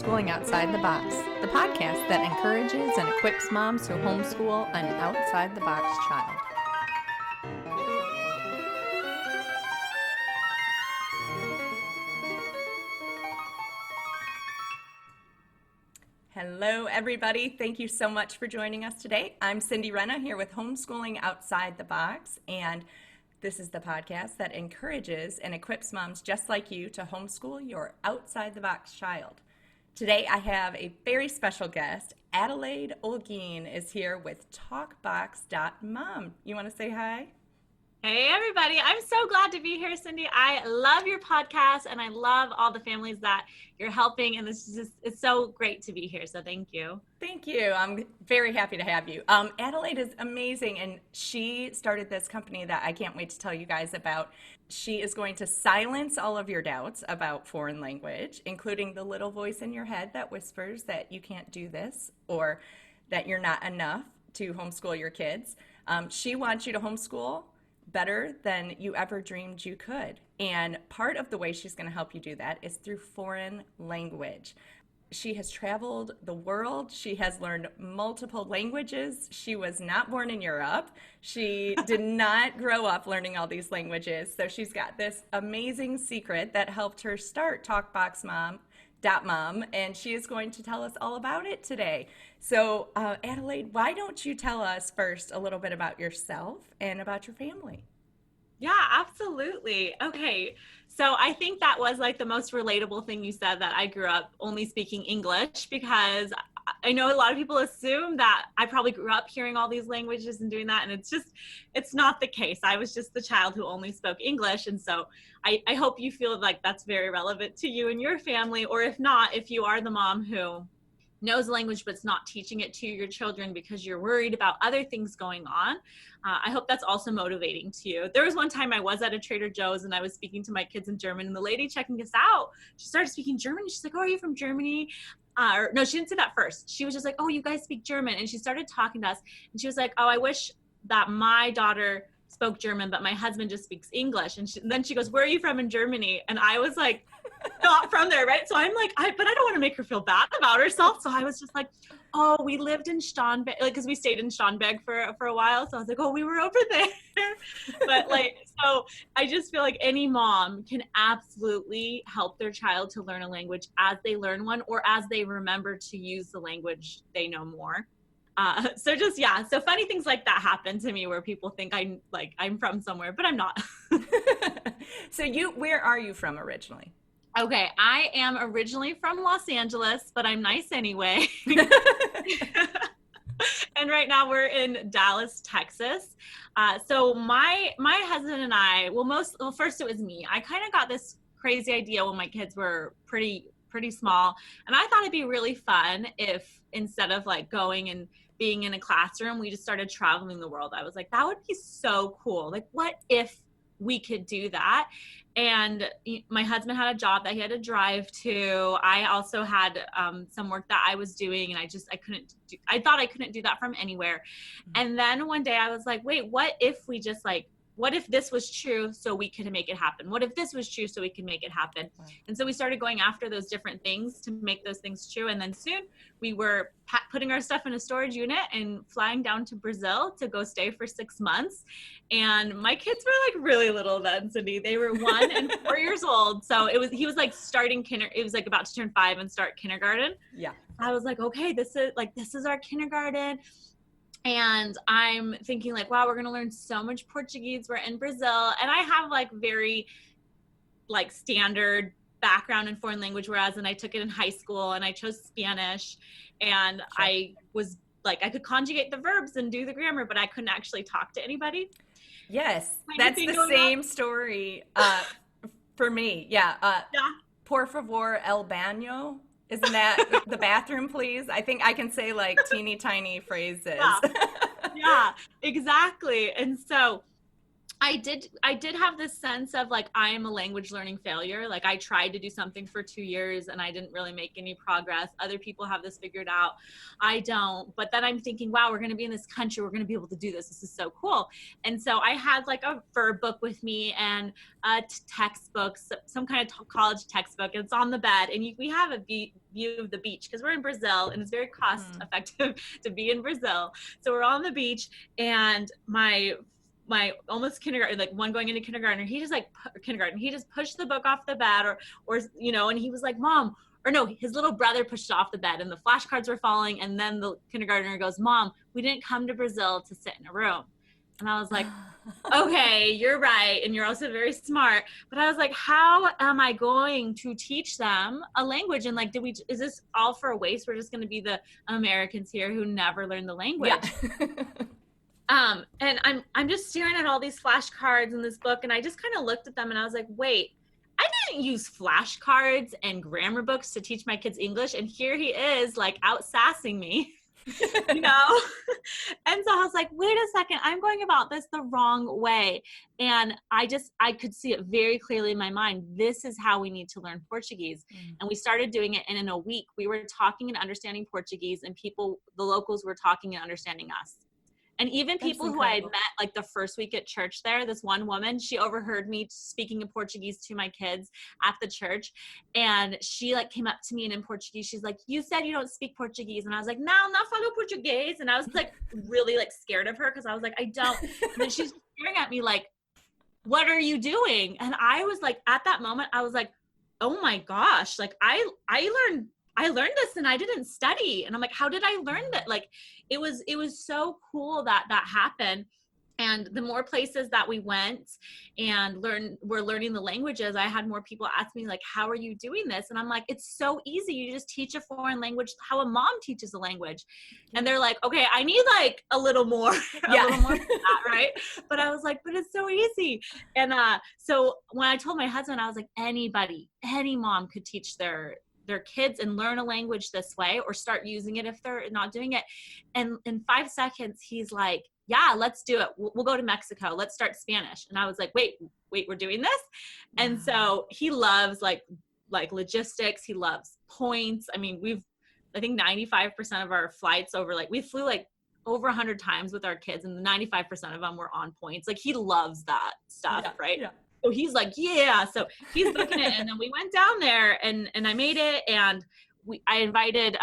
Homeschooling Outside the Box, the podcast that encourages and equips moms to homeschool an outside-the-box child. Hello, everybody. Thank you so much for joining us today. I'm Cindy Renna here with Homeschooling Outside the Box, and this is the podcast that encourages and equips moms just like you to homeschool your outside-the-box child. Today, I have a very special guest. Adelaide Olguin is here with TalkBox.Mom. You want to say hi? Hey, everybody. I'm so glad to be here, Cindy. I love your podcast, and I love all the families that you're helping, and it's so great to be here, so thank you. Thank you. I'm very happy to have you. Adelaide is amazing, and she started this company that I can't wait to tell you guys about. She is going to silence all of your doubts about foreign language, including the little voice in your head that whispers that you can't do this or that you're not enough to homeschool your kids. She wants you to homeschool better than you ever dreamed you could. And part of the way she's going to help you do that is through foreign language. She has traveled the world. She has learned multiple languages. She was not born in Europe. She did not grow up learning all these languages. So she's got this amazing secret that helped her start TalkBoxMom, and she is going to tell us all about it today. So, Adelaide, why don't you tell us first a little bit about yourself and about your family? Yeah, absolutely. Okay, so I think that was like the most relatable thing you said, that I grew up only speaking English, because I know a lot of people assume that I probably grew up hearing all these languages and doing that, and it's not the case. I was just the child who only spoke English, and so I hope you feel like that's very relevant to you and your family, or if not, if you are the mom who knows language but's not teaching it to your children because you're worried about other things going on. I hope that's also motivating to you. There was one time I was at a Trader Joe's and I was speaking to my kids in German, and the lady checking us out, she started speaking German. She's like, "Oh, are you from Germany?" No, she didn't say that first. She was just like, "Oh, you guys speak German." And she started talking to us, and she was like, "Oh, I wish that my daughter spoke German, but my husband just speaks English." And then she goes, "Where are you from in Germany?" And I was like, not from there, right? So I'm like, but I don't want to make her feel bad about herself. So I was just like, "Oh, we lived in Starnberg," like, because we stayed in Starnberg for a while. So I was like, "Oh, we were over there." But like, so I just feel like any mom can absolutely help their child to learn a language as they learn one, or as they remember to use the language they know more. So funny things like that happen to me, where people think I'm from somewhere, but I'm not. So where are you from originally? Okay, I am originally from Los Angeles, but I'm nice anyway. And right now we're in Dallas, Texas. So my husband and I, first it was me. I kind of got this crazy idea when my kids were pretty small, and I thought it'd be really fun if, instead of like going and being in a classroom, we just started traveling the world. I was like, that would be so cool. Like, what if we could do that? And my husband had a job that he had to drive to. I also had some work that I was doing, and I thought I couldn't do that from anywhere. Mm-hmm. And then one day I was like, wait, what if this was true so we could make it happen? What if this was true so we can make it happen? Right. And so we started going after those different things to make those things true. And then soon we were putting our stuff in a storage unit and flying down to Brazil to go stay for 6 months. And my kids were like really little then, Cindy. They were 1 and 4 years old. So he was like starting it was like about to turn 5 and start kindergarten. Yeah. I was like, okay, this is our kindergarten. And I'm thinking like, wow, we're going to learn so much Portuguese. We're in Brazil. And I have like very like standard background in foreign language, and I took it in high school, and I chose Spanish, and sure. I was like, I could conjugate the verbs and do the grammar, but I couldn't actually talk to anybody. Yes, that's the same story for me. Yeah. Por favor, el baño. Isn't that the bathroom, please? I think I can say like teeny tiny phrases. Yeah, exactly. And so I did have this sense of like, I am a language learning failure. Like I tried to do something for 2 years and I didn't really make any progress. Other people have this figured out. I don't. But then I'm thinking, wow, we're going to be in this country. We're going to be able to do this. This is so cool. And so I had like a verb book with me and a textbook, some kind of college textbook. And it's on the bed. And we have a view of the beach because we're in Brazil and it's very cost effective to be in Brazil. So we're on the beach and my almost kindergarten, like one going into kindergarten, he just he just pushed the book off the bed or, you know, and he was like, Mom, or no, his little brother pushed it off the bed and the flashcards were falling. And then the kindergartner goes, Mom, we didn't come to Brazil to sit in a room. And I was like, okay, you're right. And you're also very smart. But I was like, how am I going to teach them a language? And like, is this all for a waste? We're just going to be the Americans here who never learned the language. Yeah. And I'm just staring at all these flashcards in this book. And I just kind of looked at them and I was like, wait, I didn't use flashcards and grammar books to teach my kids English. And here he is like out sassing me, you know? And so I was like, wait a second, I'm going about this the wrong way. And I could see it very clearly in my mind. This is how we need to learn Portuguese. And we started doing it. And in a week we were talking and understanding Portuguese and the locals were talking and understanding us. And even people who I had met like the first week at church there, this one woman, she overheard me speaking in Portuguese to my kids at the church. And she like came up to me and in Portuguese, she's like, you said you don't speak Portuguese. And I was like, no, not falo Portuguese. And I was like really like scared of her because I was like, I don't. And then she's staring at me like, what are you doing? And I was like, at that moment, I was like, oh my gosh, like I learned this and I didn't study. And I'm like, how did I learn that? Like, it was so cool that happened. And the more places that we went and we're learning the languages, I had more people ask me like, how are you doing this? And I'm like, it's so easy. You just teach a foreign language, how a mom teaches a language. And they're like, okay, I need like a little more, little more than that, right? But I was like, but it's so easy. And so when I told my husband, I was like, any mom could teach their kids and learn a language this way or start using it if they're not doing it. And in 5 seconds, he's like, yeah, let's do it. We'll go to Mexico. Let's start Spanish. And I was like, wait, we're doing this? And so he loves like logistics. He loves points. I mean, I think 95% of our flights we flew like over 100 times with our kids and 95% of them were on points. Like he loves that stuff, right? Yeah. So he's like, yeah. So he's booking it. And then we went down there and I made it. And I invited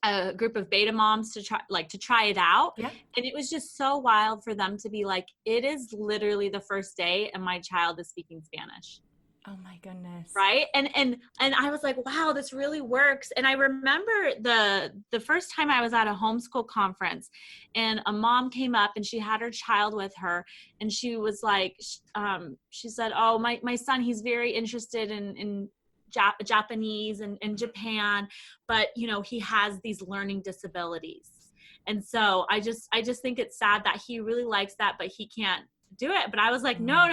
a group of beta moms to try it out. Yeah. And it was just so wild for them to be like, it is literally the first day and my child is speaking Spanish. Oh my goodness. Right. And I was like, wow, this really works. And I remember the first time I was at a homeschool conference and a mom came up and she had her child with her and she was like, she said, oh, my son, he's very interested in Japanese and Japan, but you know, he has these learning disabilities. And so I just think it's sad that he really likes that, but he can't do it. But I was like, no,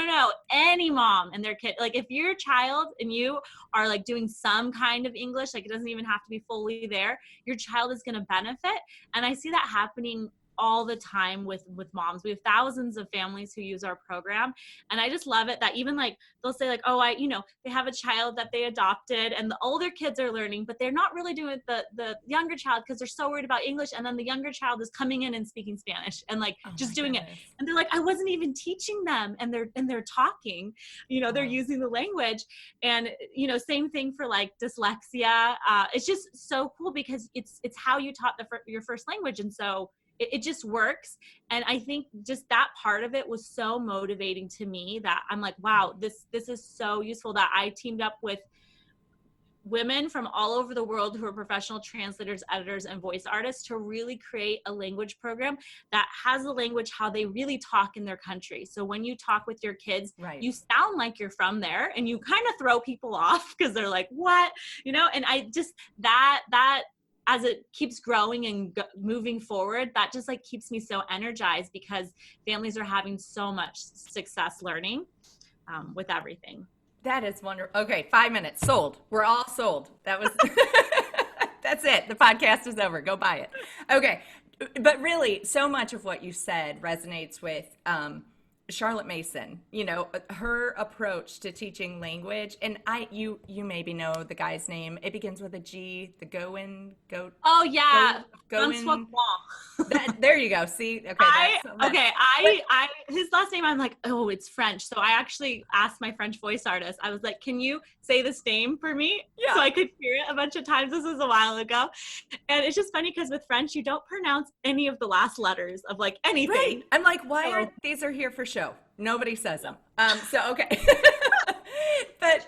any mom and their kid, like if your child and you are like doing some kind of English, like it doesn't even have to be fully there, your child is going to benefit. And I see that happening all the time with moms. We have thousands of families who use our program. And I just love it that even like, they'll say like, oh, they have a child that they adopted and the older kids are learning, but they're not really doing it the younger child because they're so worried about English. And then the younger child is coming in and speaking Spanish and like just doing it. And they're like, I wasn't even teaching them. And they're talking, they're using the language. And, same thing for like dyslexia. It's just so cool because it's how you taught your first language. And so it just works. And I think just that part of it was so motivating to me that I'm like, wow, this is so useful that I teamed up with women from all over the world who are professional translators, editors, and voice artists to really create a language program that has the language how they really talk in their country. So when you talk with your kids, you sound like you're from there and you kind of throw people off because they're like, what? And I just, that as it keeps growing and moving forward, that just like keeps me so energized because families are having so much success learning with everything. That is wonderful. Okay, 5 minutes. Sold. We're all sold. That was, that's it. The podcast is over. Go buy it. Okay. But really, so much of what you said resonates with Charlotte Mason, her approach to teaching language, and you maybe know the guy's name. It begins with a G, the Oh yeah, Francois Goin. There you go. See, okay, his last name, I'm like, oh, it's French. So I actually asked my French voice artist. I was like, can you say this name for me? Yeah. So I could hear it a bunch of times. This was a while ago. And it's just funny because with French, you don't pronounce any of the last letters of like anything. Right. I'm like, why are these are here for show? Nobody says them. So okay. But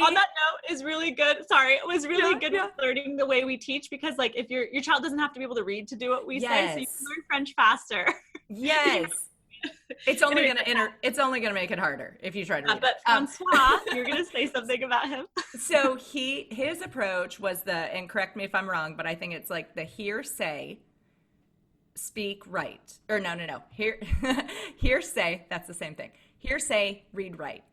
on that note is really good. Sorry, it was really good with learning the way we teach, because like if your child doesn't have to be able to read to do what we say, so you can learn French faster. Yes. It's only gonna make it harder if you try to read but it. Francois, you're gonna say something about him. So his approach was and correct me if I'm wrong, but I think it's like the hear, say, speak, write. Or no. Hear, say, that's the same thing. Hear, say, read, write.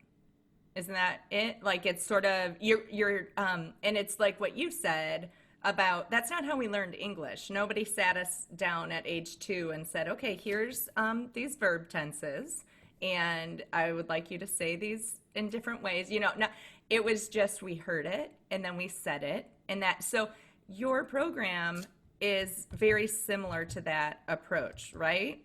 Isn't that it? Like it's sort of you're and it's like what you said about that's not how we learned English. Nobody sat us down at age 2 and said, okay, here's these verb tenses, and I would like you to say these in different ways. No, it was just we heard it and then we said it, and that. So your program is very similar to that approach, right?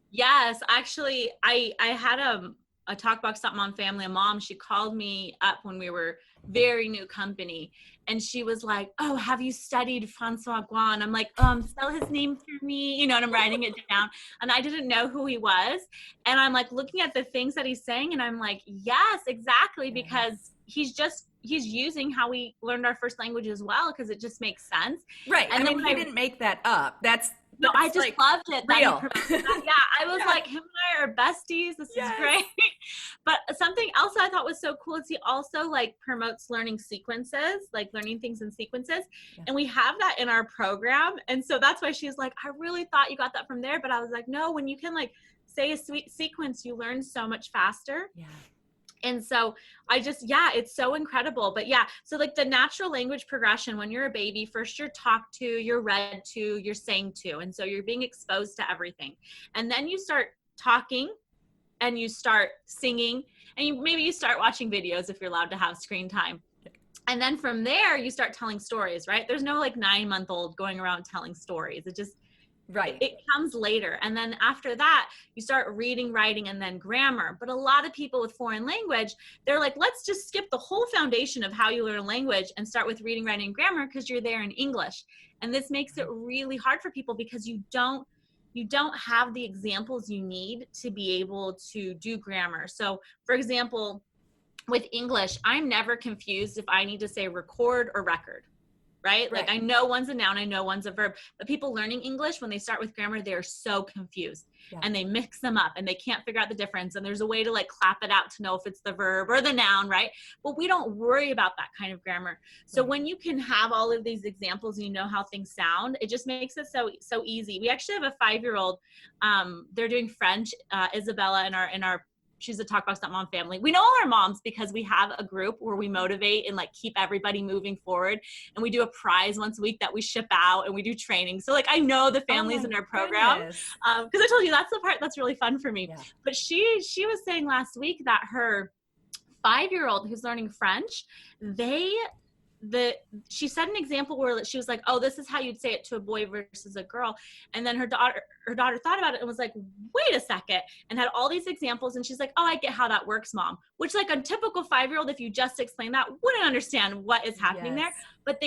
Yes, actually, I had a TalkBox.Mom family, a mom. She called me up when we were very new company, and she was like, oh, have you studied Francois Guan? I'm like, spell his name for me, and I'm writing it down, and I didn't know who he was, and I'm like looking at the things that he's saying, and I'm like, yes, exactly, because he's using how we learned our first language as well, because it just makes sense. Right. And then he didn't make that up. No, I just like loved it. Real. I was like, him and I are besties. This is great. But something else I thought was so cool is he also like promotes learning sequences, like learning things in sequences. Yeah. And we have that in our program. And so that's why she's like, I really thought you got that from there. But I was like, no, when you can like say a sweet sequence, you learn so much faster. Yeah. And so it's so incredible. But so like the natural language progression, when you're a baby, first you're talked to, you're read to, you're sang to. And so you're being exposed to everything. And then you start talking and you start singing, and maybe you start watching videos if you're allowed to have screen time. And then from there, you start telling stories, right? There's no like 9-month-old going around telling stories. It comes later. And then after that, you start reading, writing, and then grammar. But a lot of people with foreign language, they're like, let's just skip the whole foundation of how you learn a language and start with reading, writing, and grammar because you're there in English. And this makes it really hard for people because you don't have the examples you need to be able to do grammar. So for example, with English, I'm never confused if I need to say record or record. Right? Like I know one's a noun, I know one's a verb, but people learning English, when they start with grammar, they're so confused and they mix them up and they can't figure out the difference. And there's a way to like clap it out to know if it's the verb or the noun, right? But we don't worry about that kind of grammar. So when you can have all of these examples and you know how things sound, it just makes it so easy. We actually have a 5-year-old, they're doing French, Isabella in our she's a TalkBox.Mom family. We know all our moms because we have a group where we motivate and like keep everybody moving forward. And we do a prize once a week that we ship out, and we do training. So like I know the families in our program because I told you that's the part that's really fun for me. Yeah. But she was saying last week that her 5-year-old who's learning French, she said an example where she was like, oh, this is how you'd say it to a boy versus a girl. And then her daughter thought about it and was like, wait a second, and had all these examples. And she's like, oh, I get how that works, Mom. Which like a typical 5-year-old, if you just explain that, wouldn't understand what is happening there. But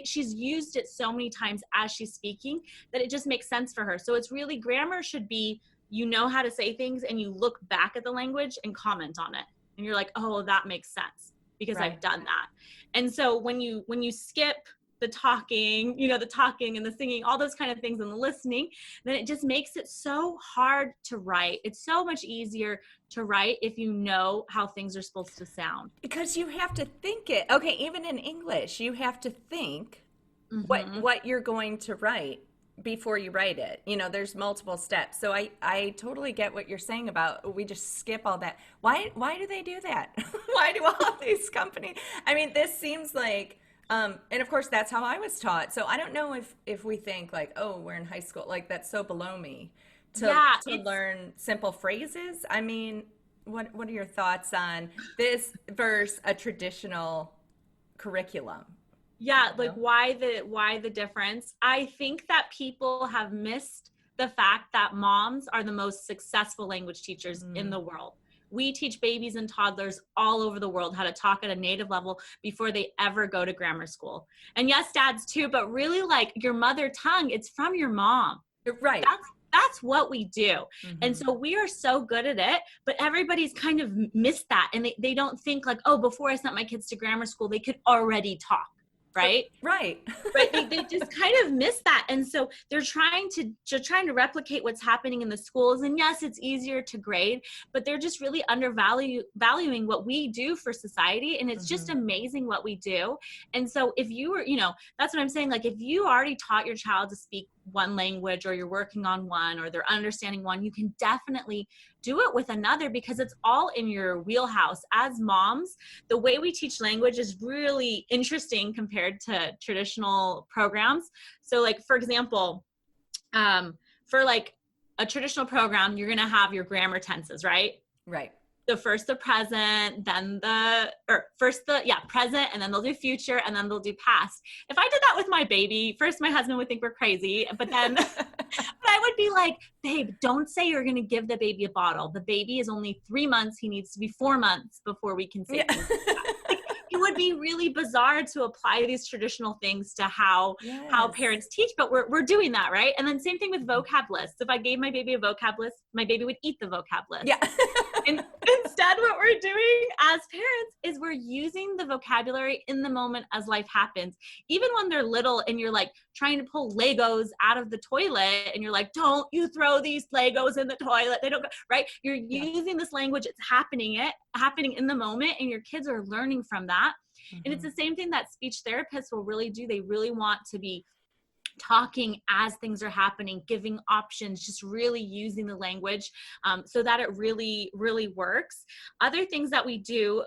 she's used it so many times as she's speaking that it just makes sense for her. So it's really, grammar should be, you know how to say things and you look back at the language and comment on it. And you're like, oh, that makes sense because I've done that. And so when you skip the talking, the talking and the singing, all those kind of things, and the listening, then it just makes it so hard to write. It's so much easier to write if you know how things are supposed to sound. Because you have to think it. Okay, even in English, you have to think what you're going to write before you write it. There's multiple steps. So I totally get what you're saying about we just skip all that. Why do they do that? Why do all of these companies? I mean, this seems like, and of course that's how I was taught. So I don't know if we think like, oh, we're in high school, like that's so below me. Yeah, to learn simple phrases? I mean, what are your thoughts on this versus a traditional curriculum? yeah, You like know? why the difference? I think that people have missed the fact that moms are the most successful language teachers in Mm, the world. We teach babies and toddlers all over the world how to talk at a native level before they ever go to grammar school. And yes, dads too, but really like your mother tongue, it's from your mom. right. That's what we do. And Hmm. so we are so good at it, but everybody's kind of missed that. And they don't think like, oh, before I sent my kids to grammar school, they could already talk, right? Right. Right, they just kind of miss that, and so they're trying to replicate what's happening in the schools. And yes, it's easier to grade, but they're just really valuing what we do for society, and it's just Hmm. amazing what we do. And so if you were, that's what I'm saying, like if you already taught your child to speak one language, or you're working on one, or they're understanding one, you can definitely do it with another, because it's all in your wheelhouse. As moms, the way we teach language is really interesting compared to traditional programs. So like, for example, for like a traditional program, you're going to have your grammar tenses, right? Right. The first the present, then present, and then they'll do future, and then they'll do past. If I did that with my baby, first my husband would think we're crazy, but then but I would be like, babe, don't say you're going to give the baby a bottle. The baby is only 3 months. He needs to be 4 months before we can say Yeah. things like that. Like, it would be really bizarre to apply these traditional things to how Yes. parents teach, but we're doing that, right? And then same thing with vocab lists. If I gave my baby a vocab list, my baby would eat the vocab list. Yeah. And instead, what we're doing as parents is we're using the vocabulary in the moment as life happens. Even when they're little and you're like trying to pull Legos out of the toilet and you're like, don't you throw these Legos in the toilet. They don't go, right? You're Yeah. using this language. It's happening in the moment, and your kids are learning from that. And it's Hmm. the same thing that speech therapists will really do. They really want to be talking as things are happening, giving options, just really using the language, so that it really, really works. Other things that we do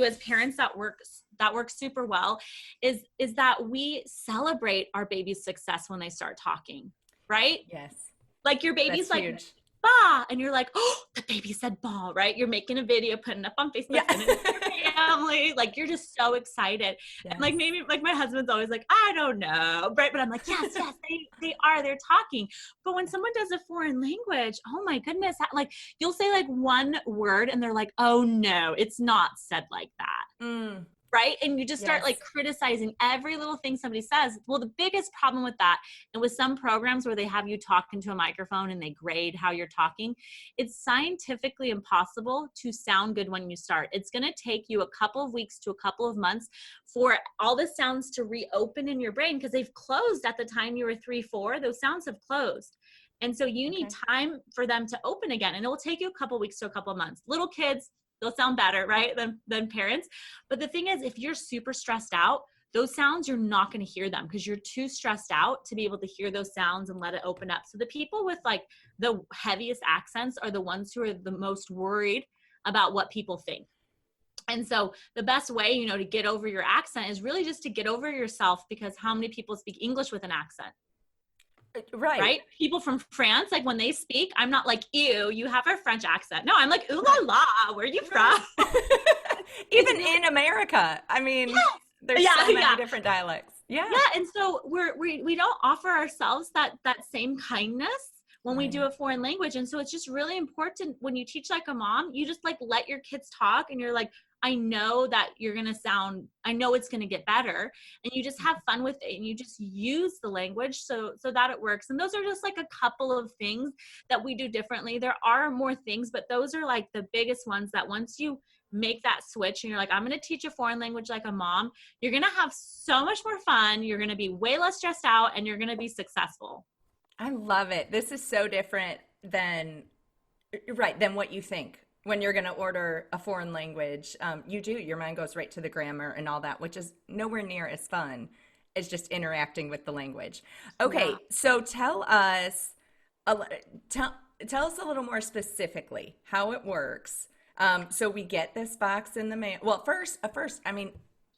as parents that work super well is that we celebrate our baby's success when they start talking, right? Yes. Like your That's baby's like, huge. "Ba," and you're like, oh, the baby said "ba," right? You're making a video, putting it up on Facebook, Yeah. and it's your family. Like you're just so excited. And like Yes. maybe like my husband's always like, I don't know, right? But I'm like, yes, they're talking. But when someone does a foreign language, oh my goodness, like you'll say like one word and they're like, oh no, it's not said like that. Mm, Right? And you just start yes. like criticizing every little thing somebody says. Well, the biggest problem with that, and with some programs where they have you talk into a microphone and they grade how you're talking, it's scientifically impossible to sound good when you start. It's going to take you a couple of weeks to a couple of months for all the sounds to reopen in your brain, because they've closed at the time you were 3, 4. Those sounds have closed. And so you need Okay. time for them to open again. And it will take you a couple of weeks to a couple of months. Little kids, they'll sound better, right, than parents. But the thing is, if you're super stressed out, those sounds, you're not going to hear them because you're too stressed out to be able to hear those sounds and let it open up. So the people with like the heaviest accents are the ones who are the most worried about what people think. And so the best way, to get over your accent is really just to get over yourself, because how many people speak English with an accent? Right. Right? People from France, like when they speak, I'm not like, ew, you have a French accent. No, I'm like, ooh la la, where are you from? Even in America. I mean, there's Yeah, so many yeah. different dialects. Yeah. Yeah, and so we don't offer ourselves that same kindness when we do Right. a foreign language. And so it's just really important when you teach like a mom, you just like let your kids talk, and you're like, I know that I know it's going to get better, and you just have fun with it, and you just use the language so that it works. And those are just like a couple of things that we do differently. There are more things, but those are like the biggest ones that once you make that switch and you're like, I'm going to teach a foreign language like a mom, you're going to have so much more fun. You're going to be way less stressed out, and you're going to be successful. I love it. This is so different than what you think when you're going to order a foreign language. Your mind goes right to the grammar and all that, which is nowhere near as fun as just interacting with the language. Okay, Yeah. so tell us tell us a little more specifically how it works. So we get this box in the mail. Well, first, I mean,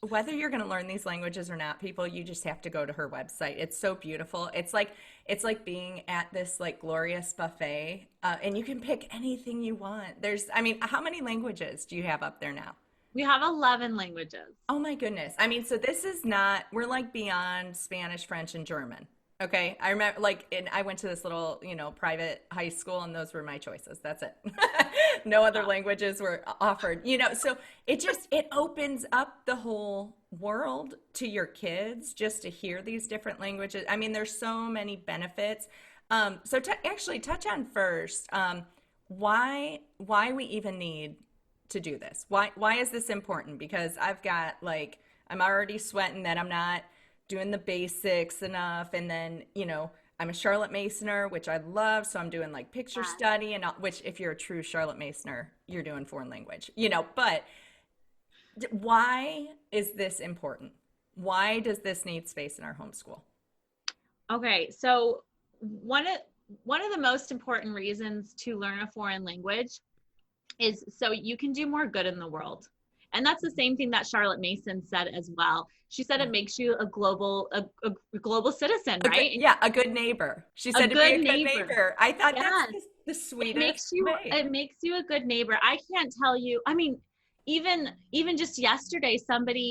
whether you're going to learn these languages or not, people, you just have to go to her website. It's so beautiful. It's like being at this like glorious buffet, and you can pick anything you want. I mean, how many languages do you have up there now? We have 11 languages. Oh my goodness. I mean, so this is not, we're like beyond Spanish, French, and German. Okay. I remember I went to this little, private high school, and those were my choices. That's it. No other languages were offered, so it opens up the whole world to your kids just to hear these different languages. I mean, there's so many benefits. So to actually touch on first, why we even need to do this. Why is this important? Because I've got I'm already sweating that I'm not doing the basics enough, and then I'm a Charlotte Masoner, which I love, so I'm doing like picture study, and which if you're a true Charlotte Masoner, you're doing foreign language, but why is this important? Why does this need space in our homeschool? Okay, so one of the most important reasons to learn a foreign language is so you can do more good in the world. And that's the same thing that Charlotte Mason said as well. She said it makes you a global citizen, right? A good neighbor. She said to be a good neighbor. I thought that's the sweetest way. It makes you a good neighbor. I can't tell you. I mean, even just yesterday,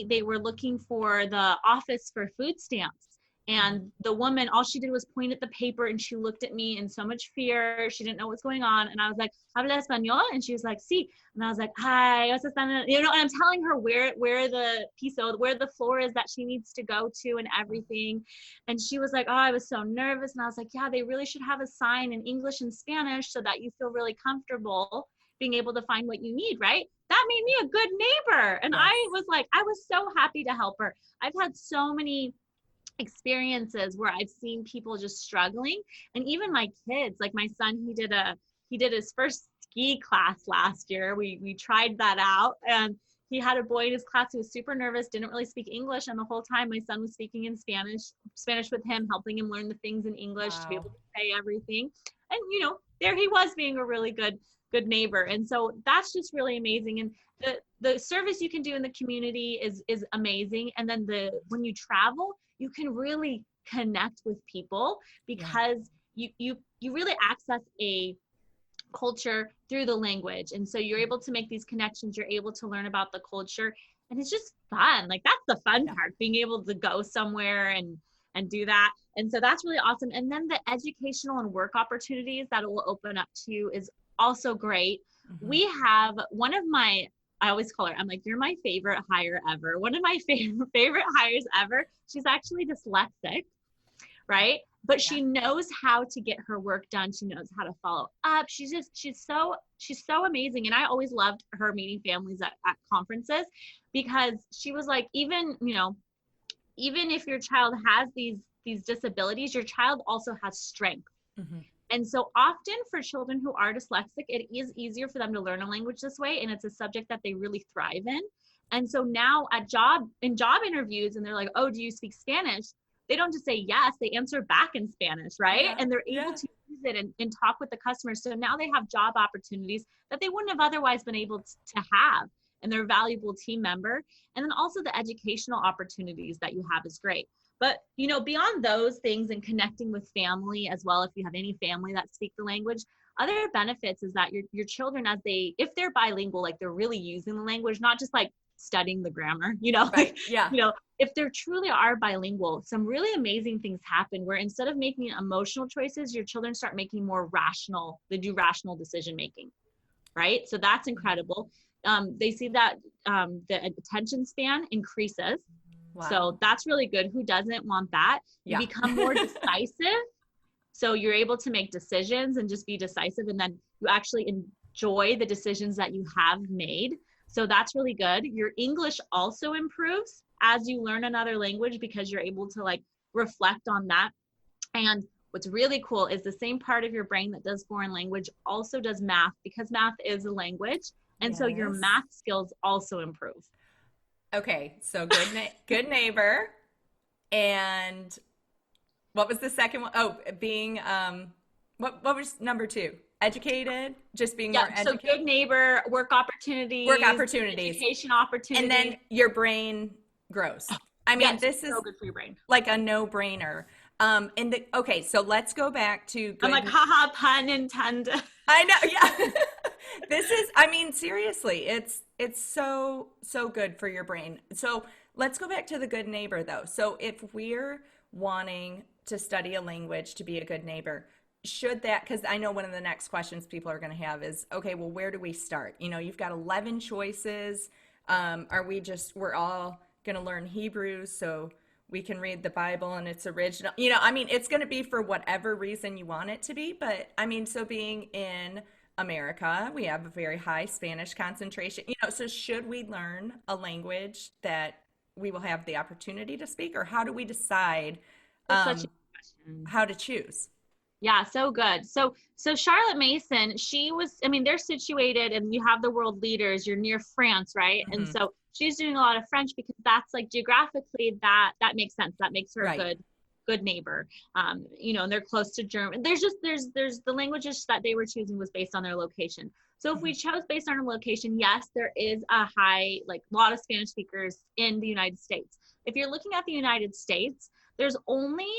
they were looking for the office for food stamps. And the woman, all she did was point at the paper, and she looked at me in so much fear. She didn't know what's going on. And I was like, ¿habla español? And she was like, sí. And I was like, hi, and I'm telling her where the floor is that she needs to go to and everything. And she was like, oh, I was so nervous. And I was like, yeah, they really should have a sign in English and Spanish so that you feel really comfortable being able to find what you need, right? That made me a good neighbor. And yes. I was so happy to help her. I've had so many experiences where I've seen people just struggling, and even my kids, like my son, he did his first ski class last year. We tried that out, and he had a boy in his class who was super nervous, didn't really speak English, and the whole time my son was speaking in Spanish with him, helping him learn the things in English to be able to say everything. And there he was being a really good neighbor. And so that's just really amazing. And the service you can do in the community is amazing. And then when you travel, you can really connect with people because you really access a culture through the language. And so you're able to make these connections, you're able to learn about the culture, and it's just fun. Like that's the fun part, being able to go somewhere and do that. And so that's really awesome. And then the educational and work opportunities that it will open up to you is also great. Mm-hmm. We have I always call her, I'm like, you're my favorite hire ever. One of my favorite hires ever. She's actually dyslexic, right? But she knows how to get her work done. She knows how to follow up. She's so amazing. And I always loved her meeting families at conferences, because she was like, even if your child has these disabilities, your child also has strength. Mm-hmm. And so often for children who are dyslexic, it is easier for them to learn a language this way. And it's a subject that they really thrive in. And so now in job interviews, and they're like, oh, do you speak Spanish? They don't just say yes, they answer back in Spanish, right? Yeah. And they're able to use it and talk with the customers. So now they have job opportunities that they wouldn't have otherwise been able to have. And they're a valuable team member. And then also the educational opportunities that you have is great. But, beyond those things and connecting with family as well, if you have any family that speak the language, other benefits is that your children, if they're bilingual, like they're really using the language, not just like studying the grammar, Right. Yeah. If they truly are bilingual, some really amazing things happen where instead of making emotional choices, your children start making they do rational decision making, right? So that's incredible. They see that the attention span increases. Wow. So that's really good. Who doesn't want that? You become more decisive. So you're able to make decisions and just be decisive. And then you actually enjoy the decisions that you have made. So that's really good. Your English also improves as you learn another language because you're able to reflect on that. And what's really cool is the same part of your brain that does foreign language also does math, because math is a language. And so your math skills also improve. Okay, so good neighbor. And what was the second one? Oh, being, what was number 2? Educated, just being more educated. So good neighbor, work opportunities. Education opportunities. And then your brain gross. I mean, Yes, this is so good for your brain. like a no-brainer. Okay, so let's go back to I'm like, good. haha, pun intended. I know, yeah. I mean, seriously, it's so good for your brain. So let's go back to the good neighbor though. So if we're wanting to study a language to be a good neighbor, should that, because I know one of the next questions people are going to have is, okay, well, where do we start? You've got 11 choices. We're all going to learn Hebrew so we can read the Bible in its original? I mean, it's going to be for whatever reason you want it to be. But I mean, so being in America, we have a very high Spanish concentration. So should we learn a language that we will have the opportunity to speak, or how do we decide That's such a um, good question. how to choose? Yeah, so good. So Charlotte Mason, she was, I mean, they're situated and you have the world leaders, you're near France, right? And Hmm. so she's doing a lot of French because that's like geographically that makes sense. That makes her a Right. good neighbor. And they're close to German. There's the languages that they were choosing was based on their location. So if we Hmm. chose based on our location, yes, there is a high, like lot of Spanish speakers in the United States. If you're looking at the United States, there's only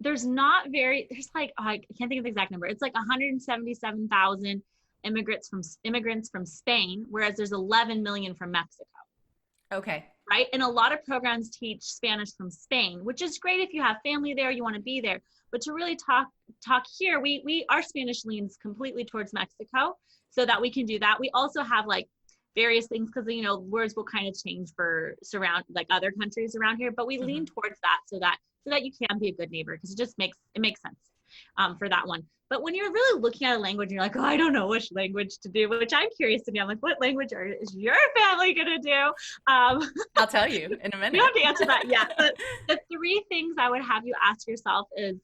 there's not very there's like I can't think of the exact number. It's like 177,000 immigrants from Spain, whereas there's 11 million from Mexico, Okay. right? And a lot of programs teach Spanish from Spain, which is great if you have family there, you want to be there. But to really talk here, we our Spanish leans completely towards Mexico, so that we can do that. We also have like various things because words will kind of change for surround like other countries around here, but we lean Hmm. towards that so that you can be a good neighbor because it makes sense for that one. But when you're really looking at a language, you're like, oh, I don't know which language to do, which I'm curious to be. I'm like, what language is your family gonna do? I'll tell you in a You don't minute. have to answer that yet. But the three things I would have you ask yourself is,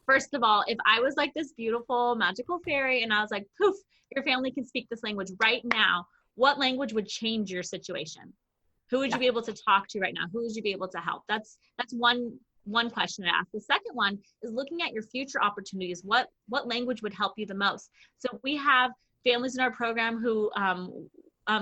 first of all, if I was like this beautiful magical fairy and I was like, poof, your family can speak this language right now, what language would change your situation? Who would you Yeah, be able to talk to right now? Who would you be able to help? That's one question to ask. The second one is looking at your future opportunities. What language would help you the most? So we have families in our program who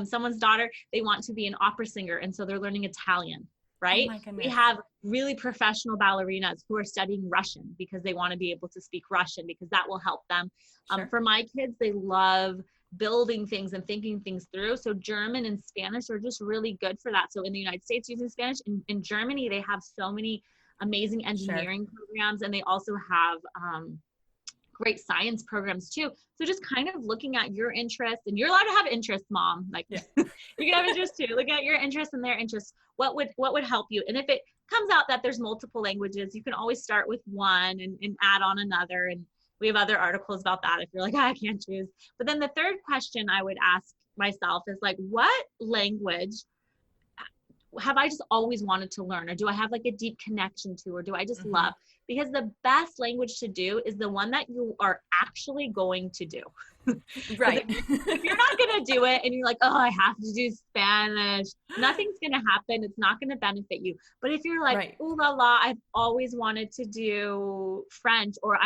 someone's daughter, they want to be an opera singer, and so they're learning Italian, oh right? my We goodness. have really professional ballerinas who are studying Russian because they want to be able to speak Russian because that will help them. Sure. For my kids, they love building things and thinking things through. So German and Spanish are just really good for that. So in the United States, using Spanish, in Germany, they have so many amazing Sure. engineering programs, and they also have great science programs too. So just kind of looking at your interests, and you're allowed to have interests, mom. Like Yeah. you can have interests too. Look at your interests and their interests. What would help you? And if it comes out that there's multiple languages, you can always start with one and add on another. And we have other articles about that if you're like, I can't choose. But then the third question I would ask myself is like, what language have I just always wanted to learn, or do I have like a deep connection to, or do I just Hmm. love? Because the best language to do is the one that you are actually going to do. Because Right. if you're not going to do it and you're like, oh, I have to do Spanish, nothing's going to happen. It's not going to benefit you. But if you're like, Right. ooh la la, I've always wanted to do French, or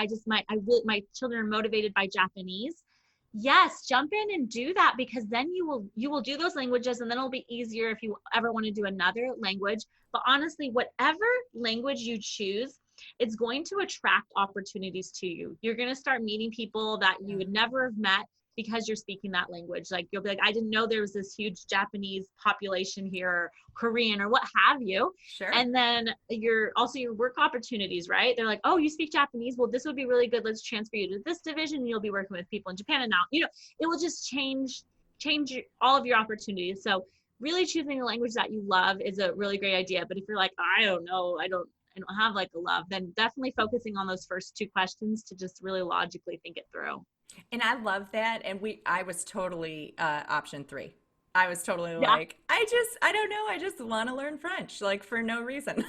my children are motivated by Japanese. Yes, jump in and do that, because then you will do those languages, and then it'll be easier if you ever want to do another language. But honestly, whatever language you choose, it's going to attract opportunities to you. You're going to start meeting people that you Yeah. would never have met because you're speaking that language. Like you'll be like, I didn't know there was this huge Japanese population here, or Korean, or what have you. Sure. And then your work opportunities, right? They're like, oh, you speak Japanese. Well, this would be really good. Let's transfer you to this division. And you'll be working with people in Japan. And now, it will just change all of your opportunities. So really choosing a language that you love is a really great idea. But if you're like, I don't know, I don't have like a love, then definitely focusing on those first two questions to just really logically think it through. And I love that. And I was totally option three. I was totally Yeah. like, I don't know. I just want to learn French, like for no reason.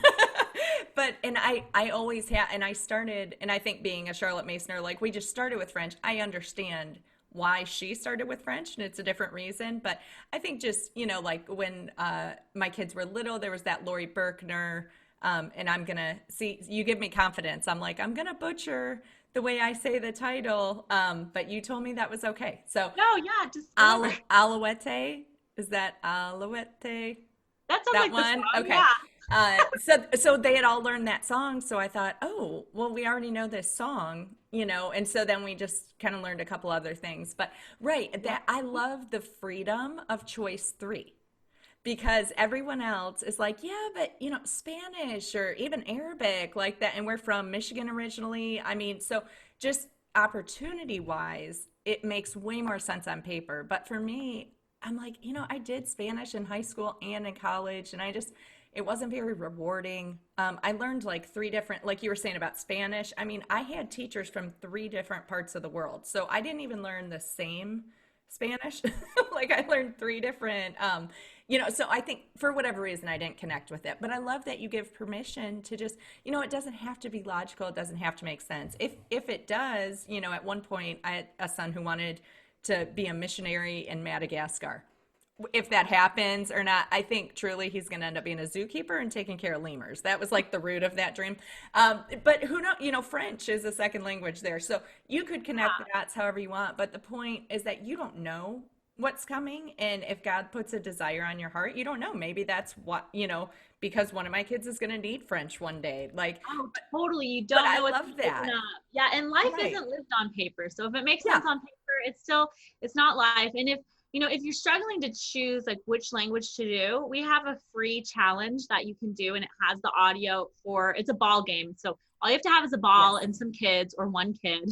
And I always have, and I started, and I think being a Charlotte Masoner, like we just started with French. I understand why she started with French, and it's a different reason. But I think just, like when my kids were little, there was that Lori Berkner, and I'm gonna see, you give me confidence. I'm like, I'm gonna butcher the way I say the title, but you told me that was okay. So No, yeah, just whatever. Alouette, is that Alouette? That sounds That like the one? song. Okay. Yeah. So they had all learned that song. So I thought, oh, well, we already know this song, and so then we just kind of learned a couple other things. But right, Yeah. that I love the freedom of choice three because everyone else is like, yeah, but Spanish or even Arabic like that. And we're from Michigan originally. I mean, so just opportunity wise, it makes way more sense on paper. But for me, I'm like, I did Spanish in high school and in college, and it wasn't very rewarding. I learned like three different, like you were saying about Spanish. I mean, I had teachers from three different parts of the world. So I didn't even learn the same Spanish. Like I learned three different, so I think for whatever reason I didn't connect with it. But I love that you give permission to just, it doesn't have to be logical. It doesn't have to make sense. If it does, at one point I had a son who wanted to be a missionary in Madagascar. If that happens or not, I think truly he's going to end up being a zookeeper and taking care of lemurs. That was like the root of that dream. But who knows, French is a second language there. So you could connect the dots however you want. But the point is that you don't know what's coming. And if God puts a desire on your heart, you don't know. Maybe that's what, because one of my kids is going to need French one day. Like, Oh, totally. You but don't I know what's love that. up. Yeah, and life Right. isn't lived on paper. So if it makes Yeah. sense on paper, it's not life. And if you're struggling to choose like which language to do, we have a free challenge that you can do, and it has the audio it's a ball game. So all you have to have is a ball Yes. and some kids or one kid.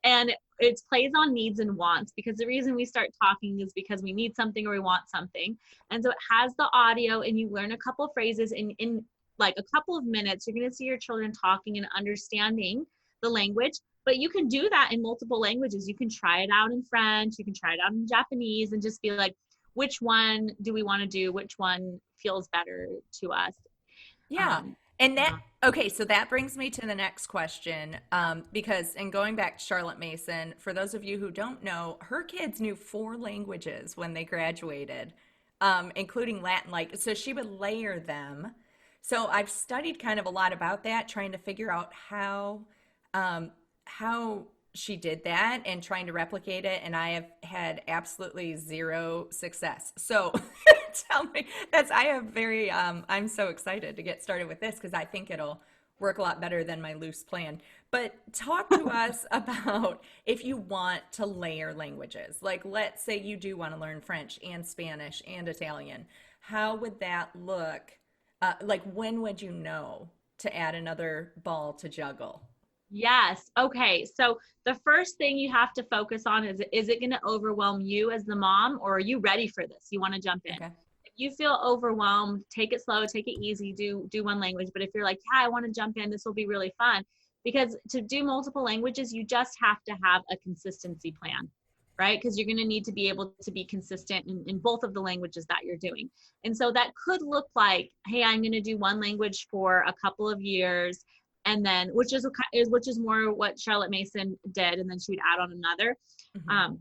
And it plays on needs and wants, because the reason we start talking is because we need something or we want something. And so it has the audio, and you learn a couple phrases in like a couple of minutes. You're going to see your children talking and understanding the language. But you can do that in multiple languages. You can try it out in French, you can try it out in Japanese, and just be like, which one do we want to do? Which one feels better to us? Yeah. Um, And yeah. okay, so that brings me to the next question. Because, and going back to Charlotte Mason, for those of you who don't know, her kids knew four languages when they graduated, including Latin. Like, so she would layer them. So I've studied kind of a lot about that, trying to figure out how she did that and trying to replicate it, and I have had absolutely zero success. So tell me, I'm so excited to get started with this because I think it'll work a lot better than my loose plan. But talk to us about if you want to layer languages. Like, let's say you do want to learn French and Spanish and Italian. How would that look? Like, when would you know to add another ball to juggle? Yes. Okay. So the first thing you have to focus on is it going to overwhelm you as the mom, or are you ready for this? You want to jump in. Okay. If you feel overwhelmed, take it slow, take it easy, do one language. But if you're like, yeah, I want to jump in, this will be really fun. Because to do multiple languages, you just have to have a consistency plan, right? Because you're going to need to be able to be consistent in both of the languages that you're doing. And so that could look like, hey, I'm going to do one language for a couple of years, and then which is more what Charlotte Mason did, and then she would add on another. Mhm.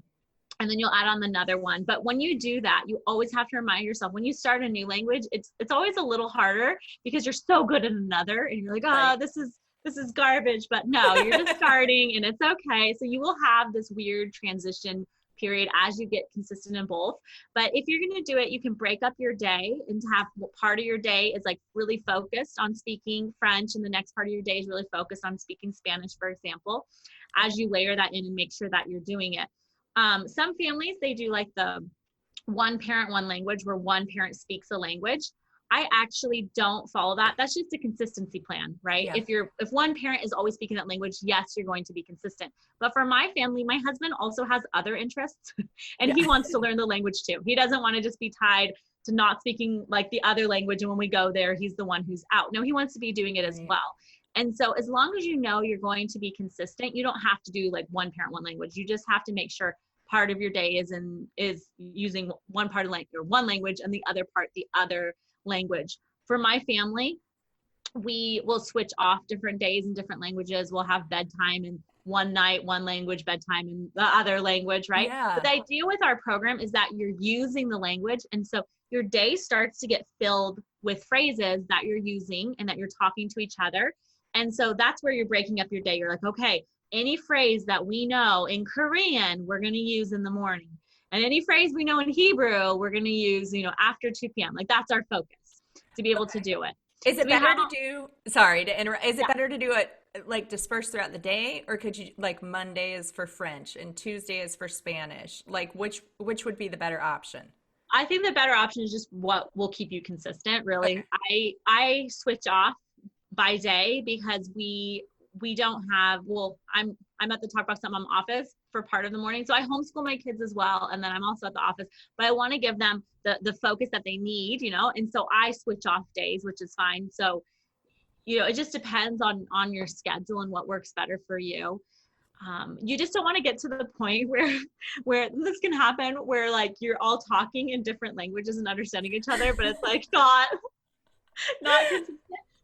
And then you'll add on another one. But when you do that, you always have to remind yourself, when you start a new language, it's always a little harder because you're so good at another, and you're like, oh, Right. this is garbage. But no, you're just starting, and it's okay. So you will have this weird transition period as you get consistent in both. But if you're going to do it, you can break up your day and to have part of your day is like really focused on speaking French, and the next part of your day is really focused on speaking Spanish, for example, as you layer that in and make sure that you're doing it. Some families, they do like the one parent, one language, where one parent speaks a language. I actually don't follow that. That's just a consistency plan, right? Yeah. If one parent is always speaking that language, yes, you're going to be consistent. But for my family, my husband also has other interests and Yeah. he wants to learn the language too. He doesn't want to just be tied to not speaking like the other language. And when we go there, he's the one who's out. No, he wants to be doing it as Right. well. And so as long as you know you're going to be consistent, you don't have to do like one parent, one language. You just have to make sure part of your day is using one part of one language and the other part, the other language. For my family, we will switch off different days and different languages. We'll have bedtime in one night, one language, bedtime in the other language, right? But Yeah. the idea with our program is that you're using the language. And so your day starts to get filled with phrases that you're using and that you're talking to each other. And so that's where you're breaking up your day. You're like, okay, any phrase that we know in Korean, we're going to use in the morning. And any phrase we know in Hebrew, we're going to use, after 2 p.m. Like that's our focus to be able to do it. Is it So better to do, sorry to interrupt, is it better to do it like dispersed throughout the day, or could you, like Monday is for French and Tuesday is for Spanish? Like which would be the better option? I think the better option is just what will keep you consistent, really. Okay. I switch off by day because we don't have, I'm at the TalkBox.Mom office for part of the morning. So I homeschool my kids as well. And then I'm also at the office, but I want to give them the focus that they need, and so I switch off days, which is fine. So, it just depends on your schedule and what works better for you. You just don't want to get to the point where this can happen, where like you're all talking in different languages and understanding each other, but it's like not consistent.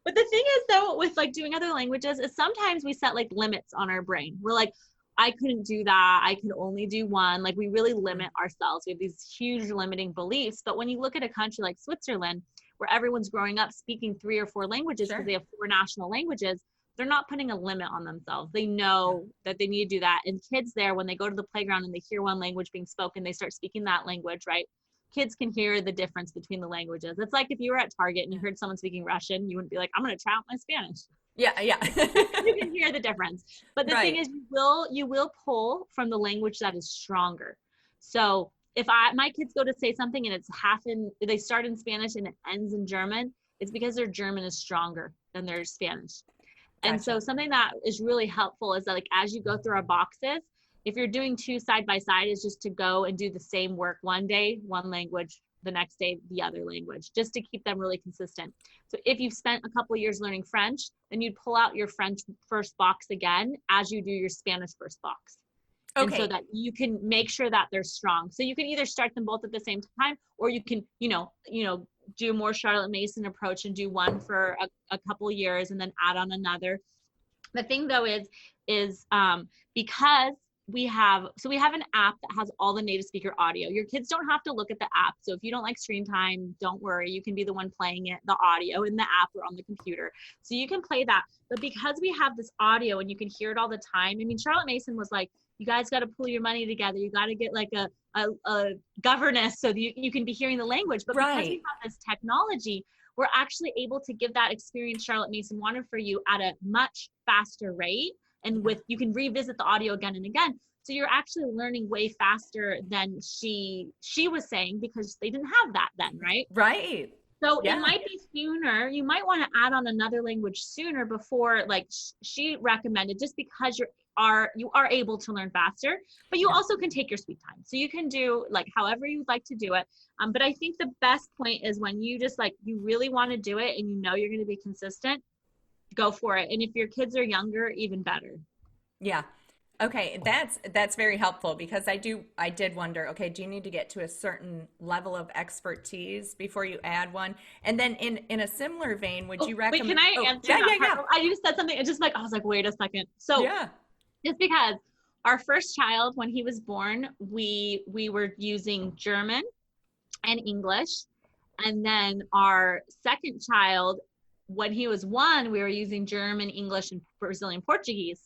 But the thing is though, with like doing other languages is sometimes we set like limits on our brain. We're like, I couldn't do that. I could only do one. Like we really limit ourselves. We have these huge limiting beliefs. But when you look at a country like Switzerland, where everyone's growing up speaking 3 or 4 languages because they have 4 national languages, they're not putting a limit on themselves. They know that they need to do that. And kids there, when they go to the playground and they hear one language being spoken, they start speaking that language, right? Kids can hear the difference between the languages. It's like if you were at Target and you heard someone speaking Russian, you wouldn't be like, I'm going to try out my Spanish. Yeah. You can hear the difference. But the thing is, you will pull from the language that is stronger. So if my kids go to say something and it's they start in Spanish and it ends in German, it's because their German is stronger than their Spanish. Gotcha. And so something that is really helpful is that like as you go through our boxes, if you're doing 2 side by side, is just to go and do the same work one day, one language, the next day, the other language, just to keep them really consistent. So if you've spent a couple of years learning French, then you'd pull out your French first box again as you do your Spanish first box. Okay. And so that you can make sure that they're strong. So you can either start them both at the same time, or you can, do more Charlotte Mason approach and do one for a couple of years and then add on another. The thing though is because we have an app that has all the native speaker audio. Your kids don't have to look at the app. So if you don't like screen time, don't worry. You can be the one playing it, the audio in the app or on the computer. So you can play that. But because we have this audio and you can hear it all the time, I mean, Charlotte Mason was like, you guys got to pull your money together. You got to get like a governess so that you can be hearing the language. But because we have this technology, we're actually able to give that experience Charlotte Mason wanted for you at a much faster rate. And you can revisit the audio again and again. So you're actually learning way faster than she was saying, because they didn't have that then, right? Right. So it might be sooner. You might want to add on another language sooner before, like she recommended, just because you are able to learn faster, but you also can take your sweet time. So you can do like however you'd like to do it. But I think the best point is when you just like, you really want to do it and you know you're going to be consistent, go for it. And if your kids are younger, even better. Yeah. Okay. That's very helpful, because I did wonder, okay, do you need to get to a certain level of expertise before you add one? And then in a similar vein, would you recommend? Wait, can I answer that part? I just said something. It's just like, I was like, wait a second. So just because our first child, when he was born, we were using German and English. And then our second child, when he was 1, we were using German, English, and Brazilian Portuguese.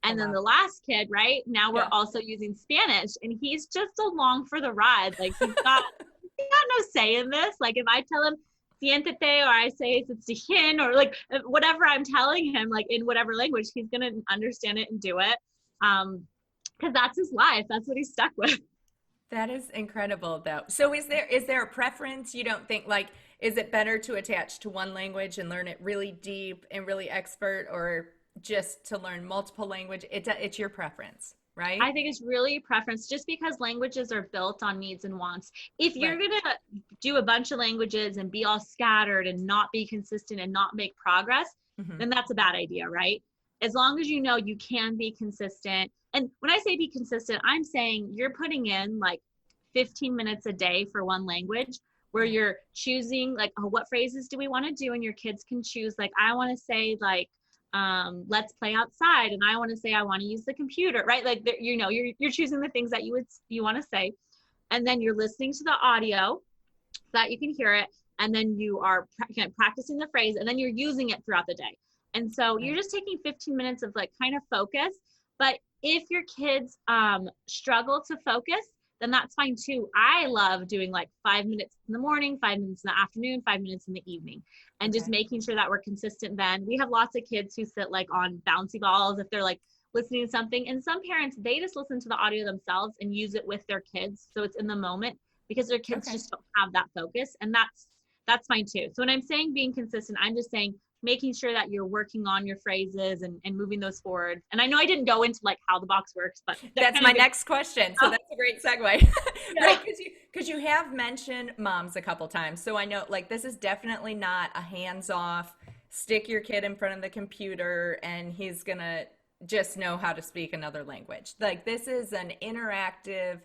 And then the last kid, right now we're also using Spanish, and he's just along for the ride. Like he's got no say in this. Like if I tell him siéntate, or I say it's hin, or like whatever I'm telling him, like in whatever language, he's going to understand it and do it. Cause that's his life. That's what he's stuck with. That is incredible though. So is there a preference? You don't think, like, is it better to attach to one language and learn it really deep and really expert, or just to learn multiple language? It's your preference, right? I think it's really preference, just because languages are built on needs and wants. If you're going to do a bunch of languages and be all scattered and not be consistent and not make progress, then that's a bad idea, right? As long as you know you can be consistent. And when I say be consistent, I'm saying you're putting in like 15 minutes a day for one language, where you're choosing like, oh, what phrases do we want to do? And your kids can choose, like, I want to say like, let's play outside, and I want to say I want to use the computer, right? Like you're choosing the things that you want to say, and then you're listening to the audio so that you can hear it, and then you are practicing the phrase, and then you're using it throughout the day. And so you're just taking 15 minutes of like kind of focus. But if your kids struggle to focus, then that's fine too. I love doing like 5 minutes in the morning, 5 minutes in the afternoon, 5 minutes in the evening, and just making sure that we're consistent. Then we have lots of kids who sit like on bouncy balls if they're like listening to something, and some parents, they just listen to the audio themselves and use it with their kids, so it's in the moment, because their kids just don't have that focus, and that's fine too. So when I'm saying being consistent, I'm just saying making sure that you're working on your phrases and moving those forward. And I know I didn't go into like how the box works, but that's my next question. So that's a great segue. Right? Because you have mentioned moms a couple times. So I know like this is definitely not a hands-off, stick your kid in front of the computer and he's going to just know how to speak another language. Like this is an interactive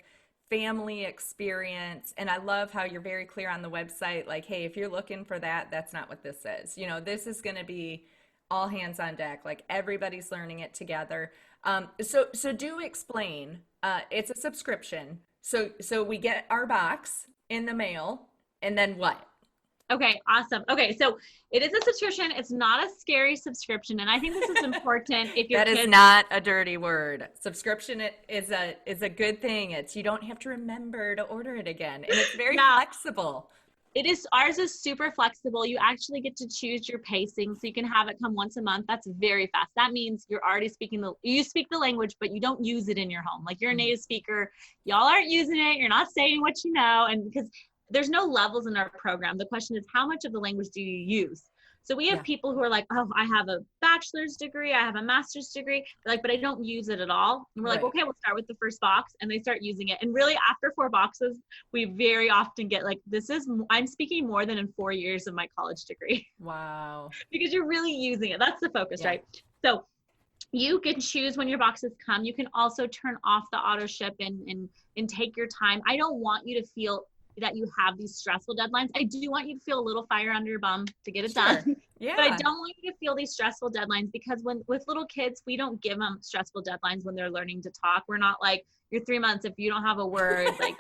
family experience, and I love how you're very clear on the website, like, hey, if you're looking for that, that's not what this is. You know, this is going to be all hands on deck, like everybody's learning it together. So do explain. It's a subscription, so we get our box in the mail, and then what? Okay, awesome. Okay, so it is a subscription. It's not a scary subscription, and I think this is important. If your that is not a dirty word. Subscription is a good thing. It's you don't have to remember to order it again, and it's very flexible. It is. Ours is super flexible. You actually get to choose your pacing, so you can have it come once a month. That's very fast. That means you're already you speak the language, but you don't use it in your home. Like you're a native speaker, y'all aren't using it. You're not saying what you know, and because there's no levels in our program. The question is, how much of the language do you use? So we have people who are like, oh, I have a bachelor's degree, I have a master's degree. They're like, but I don't use it at all. And we're like, okay, we'll start with the first box. And they start using it. And really after 4 boxes, we very often get like, I'm speaking more than in 4 years of my college degree. Wow. Because you're really using it. That's the focus, right? So you can choose when your boxes come. You can also turn off the auto ship and take your time. I don't want you to feel that you have these stressful deadlines. I do want you to feel a little fire under your bum to get it done. Yeah. But I don't want you to feel these stressful deadlines, because with little kids, we don't give them stressful deadlines when they're learning to talk. We're not like, you're 3 months, if you don't have a word, like,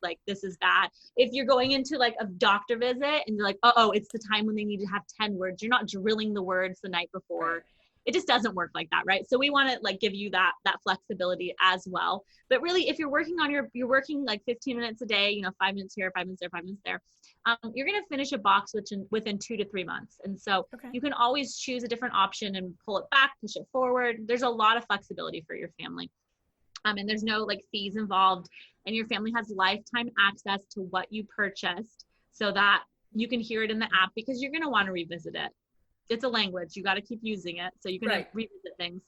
like this is bad. If you're going into like a doctor visit and you're like, oh, it's the time when they need to have 10 words. You're not drilling the words the night before. Right. It just doesn't work like that, right? So we want to like give you that flexibility as well. But really, if you're working on you're working like 15 minutes a day, 5 minutes here, 5 minutes there, 5 minutes there, you're going to finish a box within 2 to 3 months. And so you can always choose a different option and pull it back, push it forward. There's a lot of flexibility for your family. And there's no like fees involved, and your family has lifetime access to what you purchased, so that you can hear it in the app, because you're going to want to revisit it. It's a language. You got to keep using it, so you can revisit things.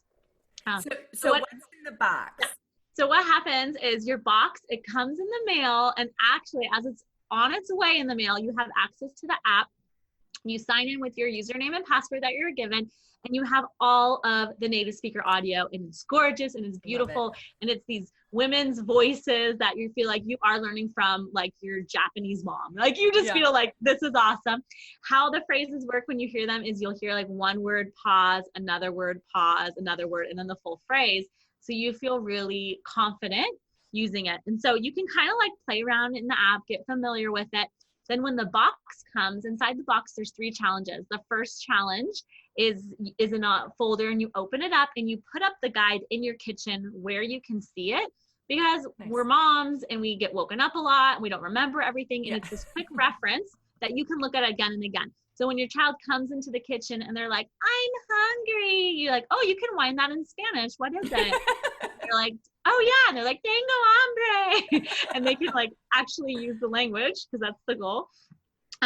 So what's in the box? Yeah. So what happens is your box, it comes in the mail, and actually as it's on its way in the mail, you have access to the app. You sign in with your username and password that you're given, and you have all of the native speaker audio, and it's gorgeous and it's beautiful. And it's these women's voices that you feel like you are learning from, like your Japanese mom. Like you just feel like this is awesome. How the phrases work when you hear them is you'll hear like one word, pause, another word, pause, another word, and then the full phrase. So you feel really confident using it. And so you can kind of like play around in the app, get familiar with it. Then when the box comes, inside the box, there's 3 challenges. The first challenge is in a folder, and you open it up and you put up the guide in your kitchen where you can see it, because we're moms and we get woken up a lot and we don't remember everything. And it's this quick reference that you can look at again and again. So when your child comes into the kitchen and they're like, I'm hungry, you're like, oh, you can whine that in Spanish. What is it? They're like, oh yeah. And they're like, tengo hambre. And they can like actually use the language, because that's the goal.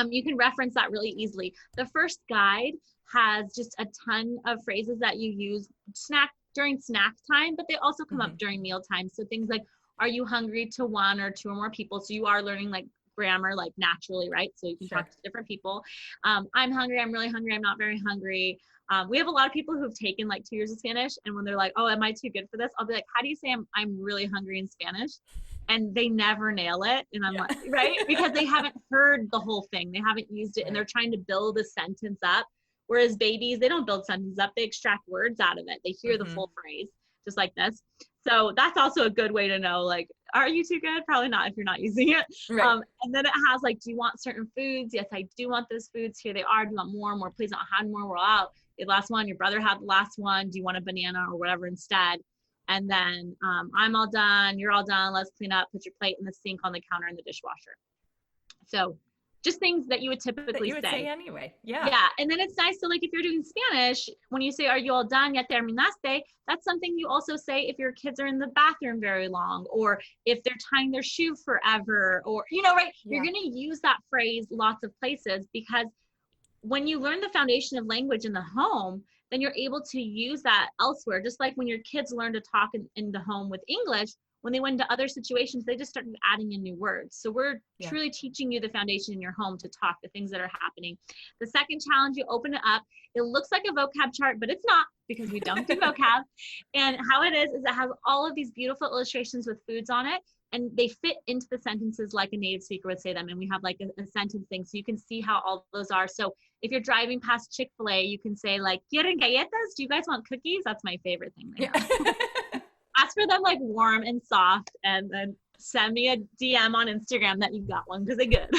You can reference that really easily. The first guide has just a ton of phrases that you use during snack time, but they also come up during meal time. So things like, are you hungry to 1 or 2 or more people? So you are learning like grammar, like naturally, right? So you can talk to different people. I'm hungry. I'm really hungry. I'm not very hungry. We have a lot of people who've taken like 2 years of Spanish, and when they're like, oh, am I too good for this? I'll be like, how do you say I'm really hungry in Spanish? And they never nail it. And I'm like, right? Because they haven't heard the whole thing. They haven't used it, and they're trying to build a sentence up. Whereas babies, they don't build sentences up. They extract words out of it. They hear the full phrase, just like this. So that's also a good way to know, like, are you too good? Probably not if you're not using it. Right. And then it has like, do you want certain foods? Yes, I do want those foods. Here they are. Do you want more? More, please. Not had more. We're out. The last one, your brother had the last one. Do you want a banana or whatever instead? And then I'm all done, you're all done, let's clean up, put your plate in the sink, on the counter, in the dishwasher. So just things that you would typically that you would say anyway. Yeah. Yeah. And then it's nice. So like if you're doing Spanish, when you say, are you all done? Ya terminaste? That's something you also say if your kids are in the bathroom very long, or if they're tying their shoe forever, or, you know, right. Yeah. You're going to use that phrase lots of places, because when you learn the foundation of language in the home, then you're able to use that elsewhere. Just like when your kids learn to talk in the home with English, when they went into other situations, they just started adding in new words. So we're truly teaching you the foundation in your home to talk, the things that are happening. The second challenge, you open it up. It looks like a vocab chart, but it's not, because we don't do vocab. And how it is it has all of these beautiful illustrations with foods on it, and they fit into the sentences like a native speaker would say them. And we have like a sentence thing, so you can see how all those are. So if you're driving past Chick-fil-A, you can say like, ¿Quieren galletas? Do you guys want cookies? That's my favorite thing they have. Ask for them like warm and soft, and then send me a DM on Instagram that you got one, because they're good.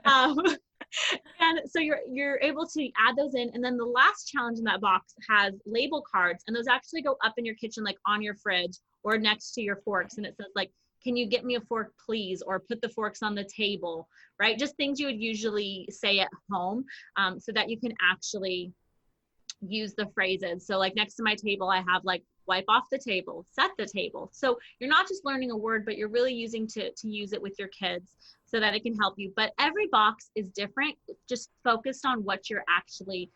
And so you're able to add those in. And then the last challenge in that box has label cards, and those actually go up in your kitchen, like on your fridge or next to your forks. And it says like, can you get me a fork, please? Or put the forks on the table, right? Just things you would usually say at home, so that you can actually use the phrases. So like next to my table, I have like, wipe off the table, set the table. So you're not just learning a word, but you're really using to use it with your kids so that it can help you. But every box is different, just focused on what you're actually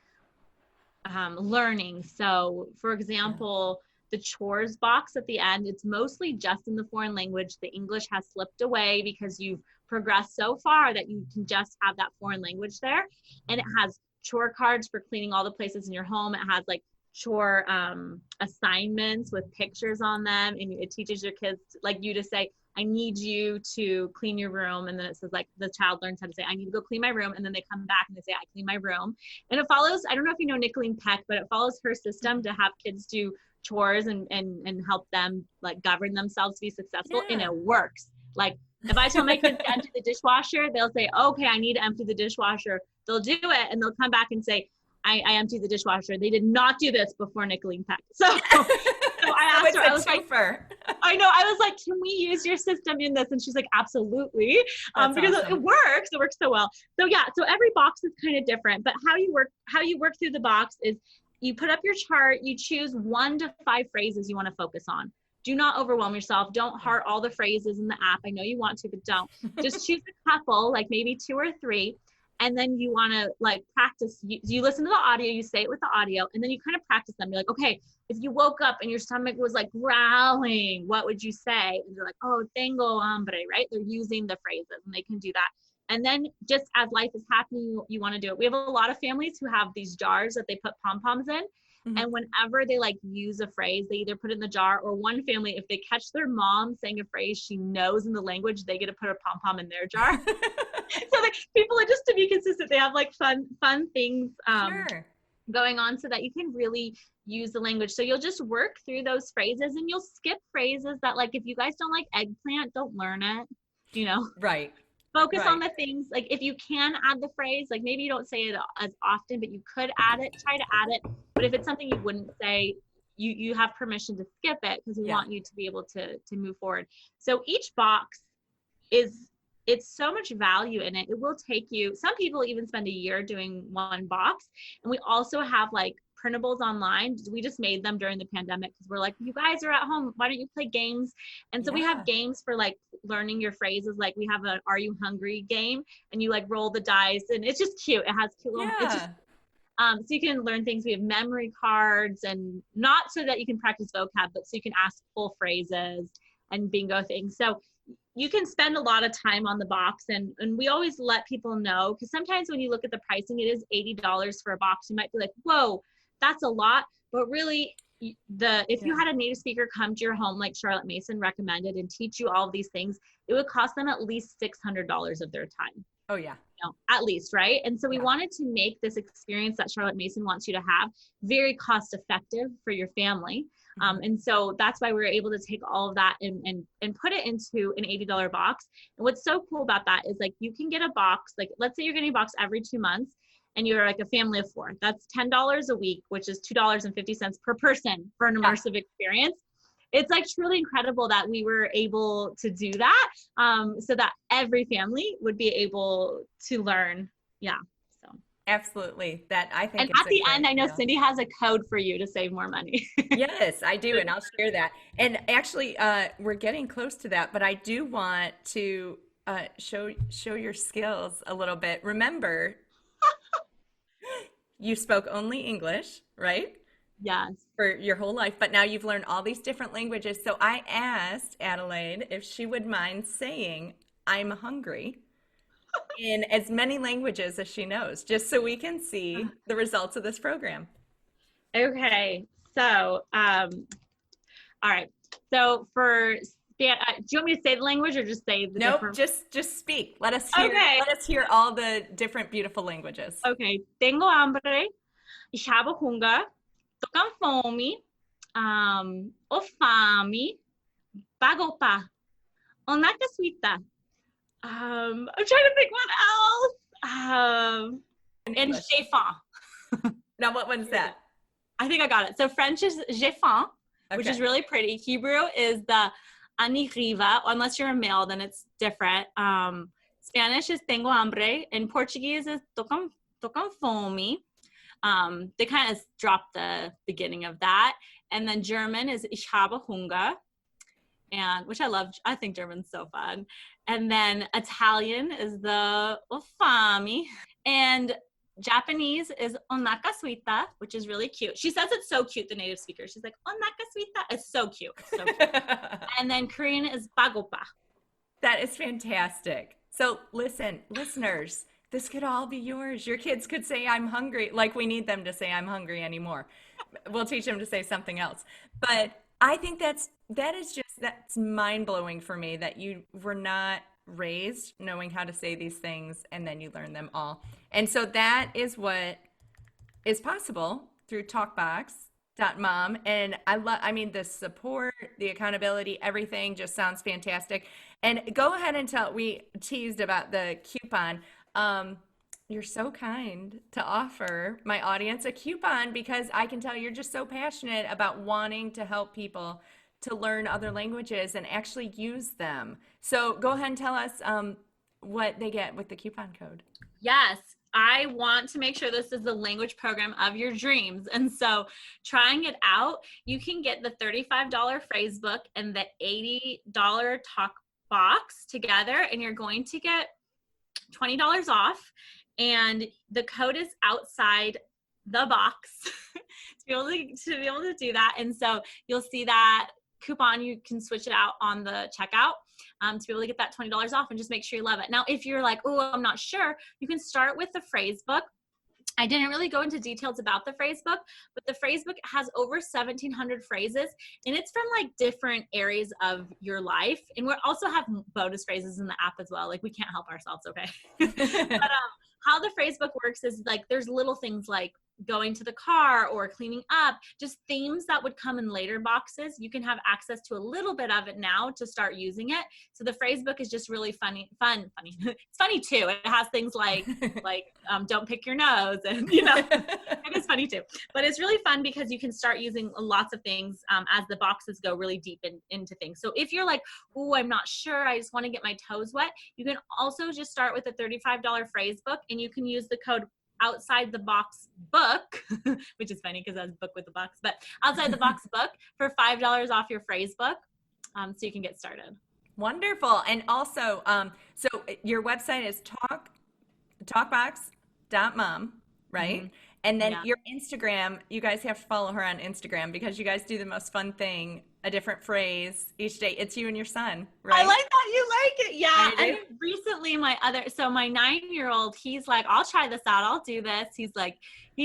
learning. So for example, the chores box at the end, it's mostly just in the foreign language. The English has slipped away because you've progressed so far that you can just have that foreign language there. And it has chore cards for cleaning all the places in your home. It has like chore assignments with pictures on them, and it teaches your kids, like you, to say, I need you to clean your room. And then it says like, the child learns how to say, I need to go clean my room. And then they come back and they say, I clean my room. And it follows, I don't know if you know Nicolene Peck, but it follows her system to have kids do chores and help them like govern themselves to be successful. And it works. Like if I tell my kids to empty the dishwasher, they'll say, okay, I need to empty the dishwasher. They'll do it, and they'll come back and say, I emptied the dishwasher. They did not do this before Nicolene Peck. So I asked her, I was like, I know, I was like, can we use your system in this? And she's like, absolutely. Because awesome. It works so well. So yeah, so every box is kind of different, but how you work through the box is you put up your chart, you choose 1 to 5 phrases you want to focus on. Do not overwhelm yourself. Don't heart all the phrases in the app. I know you want to, but don't. Just choose a couple, like maybe 2 or 3. And then you want to like practice, you listen to the audio, you say it with the audio, and then you kind of practice them. You're like, okay, if you woke up and your stomach was like growling, what would you say? And you're like, oh, tengo hambre, right? They're using the phrases, and they can do that. And then just as life is happening, you want to do it. We have a lot of families who have these jars that they put pom-poms in. Mm-hmm. And whenever they like use a phrase, they either put it in the jar, or one family, if they catch their mom saying a phrase she knows in the language, they get to put a pom-pom in their jar. So like people are, just to be consistent, they have like fun things going on so that you can really use the language. So you'll just work through those phrases, and you'll skip phrases that, like, if you guys don't like eggplant, don't learn it, you know? Right. Focus on the things, like if you can add the phrase, like maybe you don't say it as often, but you could add it, try to add it. But if it's something you wouldn't say, you have permission to skip it, because we want you to be able to move forward. So each box it's so much value in it. It will take you, some people even spend a year doing one box. And we also have like printables online. We just made them during the pandemic because we're like, you guys are at home, why don't you play games? And so we have games for like learning your phrases. Like we have an Are You Hungry game, and you like roll the dice, and it's just cute. It has cute little, it's just, so you can learn things. We have memory cards, and not so that you can practice vocab, but so you can ask full phrases and bingo things. So you can spend a lot of time on the box, and we always let people know, because sometimes when you look at the pricing, it is $80 for a box. You might be like, whoa, that's a lot. But really, if you had a native speaker come to your home like Charlotte Mason recommended and teach you all of these things, it would cost them at least $600 of their time. Oh yeah. You know, at least, right? And so we wanted to make this experience that Charlotte Mason wants you to have very cost effective for your family. And so that's why we were able to take all of that and put it into an $80 box. And what's so cool about that is, like, you can get a box, like let's say you're getting a box every 2 months, and you're like a family of 4. That's $10 a week, which is $2.50 per person for an immersive experience. it's like truly incredible that we were able to do that, so that every family would be able to learn. Yeah. So Absolutely. That I and think it's at a the end, great I know deal. Cindy has a code for you to save more money. Yes, I do, and I'll share that. And actually, we're getting close to that, but I do want to show your skills a little bit. Remember, you spoke only English, right? Yes. For your whole life, but now you've learned all these different languages. So I asked Adelaide if she would mind saying, "I'm hungry," in as many languages as she knows, just so we can see the results of this program. Okay. So, all right. So do you want me to say the language or just say the Nope, different? just speak. Okay. Let us hear all the different beautiful languages. Okay. Tengo hambre. Ich habe Hunger. Tô com fome. O fome. Bago pa. Ona casuita. I'm trying to think what else. And English. j'ai faim. Now, what one's that? I think I got it. So French is j'ai faim, which is Okay. really pretty. Hebrew is the aniriva. Unless you're a male, then it's different. Spanish is tengo hambre, and Portuguese is tô com fome. They kind of drop the beginning of that. And then German is ich habe Hunger, and which I love. I think German's so fun. And then Italian is the o fame, and Japanese is onaka suita, which is really cute. She says it's so cute, the native speaker. She's like, onaka suita. It's so cute. It's so cute. And then Korean is bagopa. That is fantastic. So listen, listeners, this could all be yours. Your kids could say, "I'm hungry," like we need them to say, "I'm hungry" anymore. We'll teach them to say something else. But I think that's mind-blowing for me that you were not raised knowing how to say these things and then you learn them all. And so that is what is possible through TalkBox.Mom. And I mean, the support, the accountability, everything just sounds fantastic. And go ahead and we teased about the coupon. You're so kind to offer my audience a coupon because I can tell you're just so passionate about wanting to help people to learn other languages and actually use them. So go ahead and tell us what they get with the coupon code. Yes, I want to make sure this is the language program of your dreams. And so trying it out, you can get the $35 phrase book and the $80 talk box together, and you're going to get $20 off. And the code is outside the box to be able to do that. And so you'll see that coupon. You can switch it out on the checkout to be able to get that $20 off, and just make sure you love it. Now, if you're like, oh, I'm not sure, you can start with the phrase book. I didn't really go into details about the phrase book, but the phrase book has over 1,700 phrases, and it's from like different areas of your life. And we also have bonus phrases in the app as well. Like, we can't help ourselves, okay? But how the phrase book works is like there's little things like going to the car or cleaning up, just themes that would come in later boxes. You can have access to a little bit of it now to start using it. So the phrase book is just really funny. It's funny too. It has things like don't pick your nose, and it is funny too. But it's really fun because you can start using lots of things as the boxes go really deep into things. So if you're like, oh, I'm not sure, I just want to get my toes wet, you can also just start with a $35 phrase book, and you can use the code outside the box book, which is funny because that's book with the box, but outside the box book for $5 off your phrase book, so you can get started. Wonderful. And also, so your website is TalkBox.Mom, right? Mm-hmm. And then Yeah. your Instagram, you guys have to follow her on Instagram because you guys do the most fun thing, a different phrase each day. It's you and your son, right? I like that you like it. Yeah. I And do. recently my 9-year-old, he's like, I'll try this out. I'll do this. He's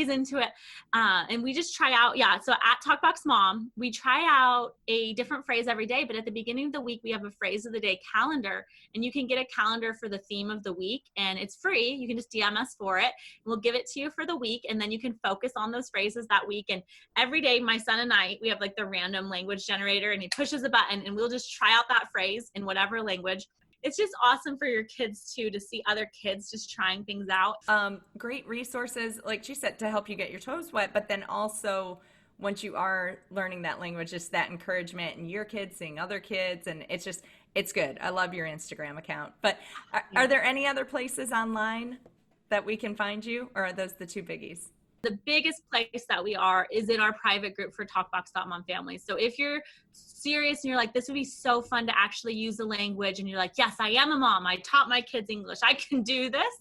into it. And we just try out. Yeah. So at TalkBoxMom, we try out a different phrase every day, but at the beginning of the week, we have a phrase of the day calendar, and you can get a calendar for the theme of the week, and it's free. You can just DM us for it. We'll give it to you for the week, and then you can focus on those phrases that week. And every day, my son and I, we have like the random language generator, and he pushes a button, and we'll just try out that phrase in whatever language. It's just awesome for your kids too, to see other kids just trying things out. Great resources, like she said, to help you get your toes wet, but then also once you are learning that language, just that encouragement and your kids seeing other kids. And it's good. I love your Instagram account. But are there any other places online that we can find you, or are those the two biggies? The biggest place that we are is in our private group for TalkBox.Mom families. So if you're serious and you're like, this would be so fun to actually use the language, and you're like, yes, I am a mom, I taught my kids English, I can do this,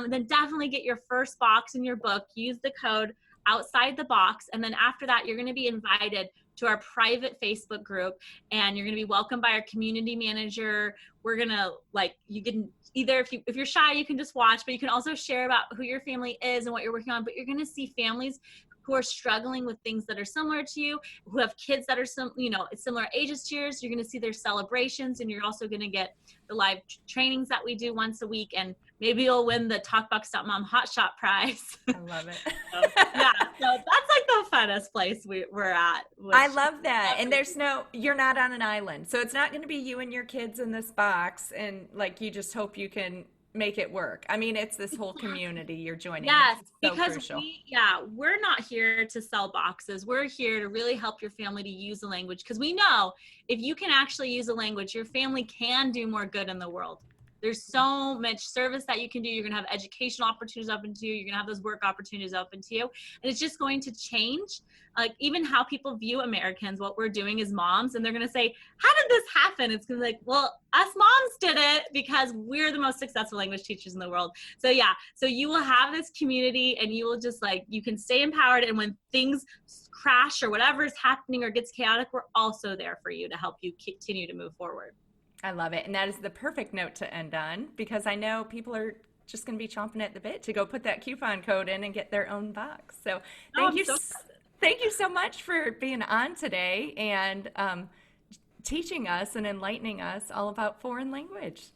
then definitely get your first box in your book, use the code outside the box, and then after that, you're going to be invited to our private Facebook group, and you're going to be welcomed by our community manager. We're going to, like, you can either, if you're shy, you can just watch, but you can also share about who your family is and what you're working on. But you're going to see families who are struggling with things that are similar to you, who have kids that are similar ages to yours. You're going to see their celebrations, and you're also going to get the live trainings that we do once a week, and maybe you'll win the TalkBox.Mom Hot Shot prize. I love it. So that's like the funnest place we're at. I love that. And you're not on an island. So it's not going to be you and your kids in this box, and like, you just hope you can make it work. I mean, it's this whole community you're joining. Yes, so because crucial. we're not here to sell boxes. We're here to really help your family to use the language, because we know if you can actually use a language, your family can do more good in the world. There's so much service that you can do. You're going to have educational opportunities open to you. You're going to have those work opportunities open to you. And it's just going to change, like, even how people view Americans, what we're doing as moms. And they're going to say, how did this happen? It's going to be like, well, us moms did it because we're the most successful language teachers in the world. So yeah, so you will have this community, and you will just, like, you can stay empowered. And when things crash or whatever is happening or gets chaotic, we're also there for you to help you continue to move forward. I love it. And that is the perfect note to end on, because I know people are just going to be chomping at the bit to go put that coupon code in and get their own box. So thank you so much for being on today and teaching us and enlightening us all about foreign language.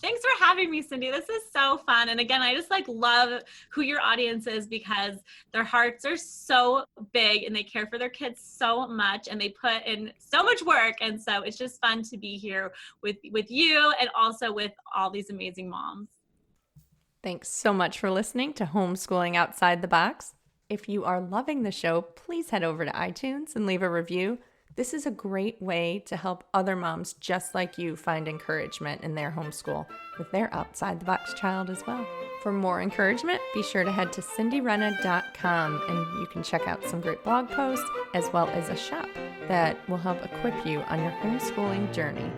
Thanks for having me, Cindy. This is so fun. And again, I just love who your audience is, because their hearts are so big and they care for their kids so much, and they put in so much work. And so it's just fun to be here with you, and also with all these amazing moms. Thanks so much for listening to Homeschooling Outside the Box. If you are loving the show, please head over to iTunes and leave a review. This is a great way to help other moms just like you find encouragement in their homeschool with their outside-the-box child as well. For more encouragement, be sure to head to cindyrenna.com, and you can check out some great blog posts as well as a shop that will help equip you on your homeschooling journey.